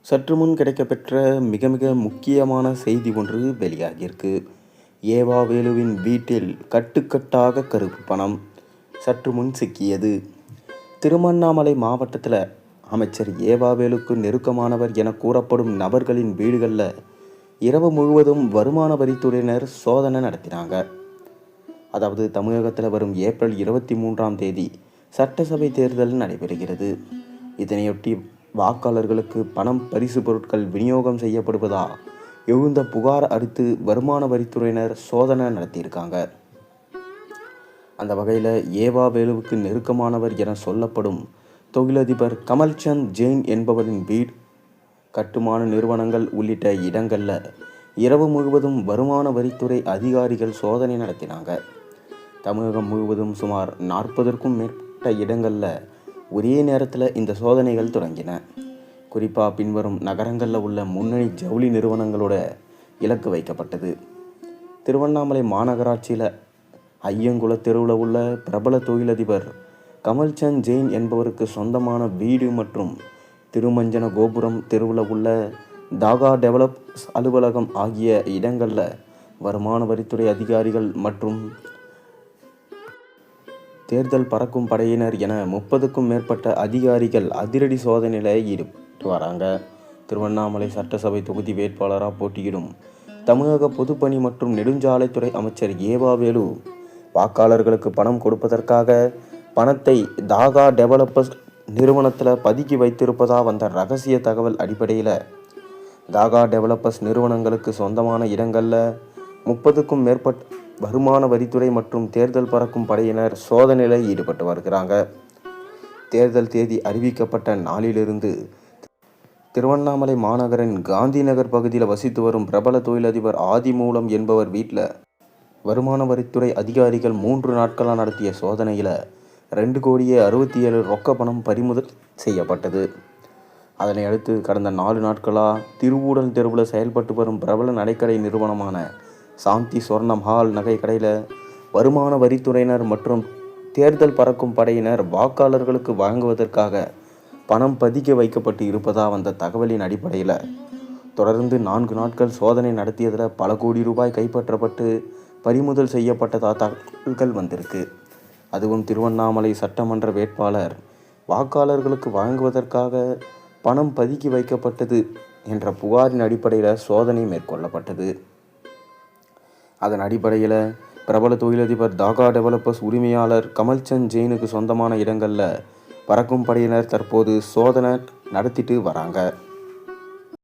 சற்று முன் கிடைக்கப்பெற்ற மிக மிக முக்கியமான செய்தி ஒன்று வெளியாகியிருக்கு. ஏவா வேலுவின் வீட்டில் கட்டுக்கட்டாக கருப்பு பணம் சற்று முன் சிக்கியது. திருவண்ணாமலை மாவட்டத்தில் அமைச்சர் ஏவா வேலுக்கு நெருக்கமானவர் என கூறப்படும் நபர்களின் வீடுகளில் இரவு முழுவதும் வருமான வரித்துறையினர் சோதனை நடத்தினாங்க. அதாவது தமிழகத்தில் வரும் ஏப்ரல் 23ஆம் தேதி சட்டசபை தேர்தல் நடைபெறுகிறது. இதனையொட்டி வாக்காளர்களுக்கு பணம் பரிசு பொருட்கள் விநியோகம் செய்யப்படுவதா எழுந்த புகார் அடுத்து வருமான வரித்துறையினர் சோதனை நடத்தியிருக்காங்க. அந்த வகையில் ஏவா வேலுவுக்கு நெருக்கமானவர் என சொல்லப்படும் தொழிலதிபர் கமல்சந்த் ஜெயின் என்பவரின் வீடு, கட்டுமான நிறுவனங்கள் உள்ளிட்ட இடங்களில் இரவு முழுவதும் வருமான வரித்துறை அதிகாரிகள் சோதனை நடத்தினாங்க. தமிழகம் முழுவதும் சுமார் 40க்கும் மேற்பட்ட இடங்களில் ஒரே நேரத்தில் இந்த சோதனைகள் தொடங்கின. குறிப்பாக பின்வரும் நகரங்களில் உள்ள முன்னணி ஜவுளி நிறுவனங்களோட இலக்கு வைக்கப்பட்டது. திருவண்ணாமலை மாநகராட்சியில் ஐயங்குள தெருவில் உள்ள பிரபல தொழிலதிபர் கமல்சந்த் ஜெயின் என்பவருக்கு சொந்தமான வீடு மற்றும் திருமஞ்சன கோபுரம் தெருவில் உள்ள தாகா டெவலப்ஸ் அலுவலகம் ஆகிய இடங்களில் வருமான வரித்துறை அதிகாரிகள் மற்றும் தேர்தல் பறக்கும் படையினர் என 30க்கும் மேற்பட்ட அதிகாரிகள் அதிரடி சோதனையில் ஈடுபட்டு வராங்க. திருவண்ணாமலை சட்டசபை தொகுதி வேட்பாளராக போட்டியிடும் தமிழக பொதுப்பணி மற்றும் நெடுஞ்சாலைத்துறை அமைச்சர் ஏவா வேலு வாக்காளர்களுக்கு பணம் கொடுப்பதற்காக பணத்தை தாகா டெவலப்பர்ஸ் நிறுவனத்தில் பதுக்கி வைத்திருப்பதா வந்த ரகசிய தகவல் அடிப்படையில் தாகா டெவலப்பர்ஸ் நிறுவனங்களுக்கு சொந்தமான இடங்களில் 30க்கும் மேற்பட்ட வருமான வரித்துறை மற்றும் தேர்தல் பறக்கும் படையினர் சோதனையில் ஈடுபட்டு வருகிறாங்க. தேர்தல் தேதி அறிவிக்கப்பட்ட நாளிலிருந்து திருவண்ணாமலை மாநகரின் காந்தி நகர் பகுதியில் வசித்து வரும் பிரபல தொழிலதிபர் ஆதிமூலம் என்பவர் வீட்டில் வருமான வரித்துறை அதிகாரிகள் 3 நாட்களாக நடத்திய சோதனையில் 2,67,00,000 ரொக்க பணம் பறிமுதல் செய்யப்பட்டது. அதனை அடுத்து கடந்த 4 நாட்களாக திருவூடல் தெருவில் செயல்பட்டு வரும் பிரபல நடைக்கடை நிறுவனமான சாந்தி சொர்ணம் ஹால் நகை கடையில் வருமான வரித்துறையினர் மற்றும் தேர்தல் பறக்கும் படையினர் வாக்காளர்களுக்கு வழங்குவதற்காக பணம் பதுக்கி வைக்கப்பட்டு இருப்பதாக வந்த தகவலின் அடிப்படையில் தொடர்ந்து 4 நாட்கள் சோதனை நடத்தியதில் பல கோடி ரூபாய் கைப்பற்றப்பட்டு பறிமுதல் செய்யப்பட்டதா தகவல்கள் வந்திருக்கு. அதுவும் திருவண்ணாமலை சட்டமன்ற வேட்பாளர் வாக்காளர்களுக்கு வழங்குவதற்காக பணம் பதுக்கி வைக்கப்பட்டது என்ற புகாரின் அடிப்படையில் சோதனை மேற்கொள்ளப்பட்டது. அதன் அடிப்படையில் பிரபல தொழிலதிபர் தாகா டெவலப்பர்ஸ் உரிமையாளர் கமல்சந்த் ஜெயினுக்கு சொந்தமான இடங்களில் பறக்கும் படையினர் தற்போது சோதனை நடத்திட்டு வராங்க.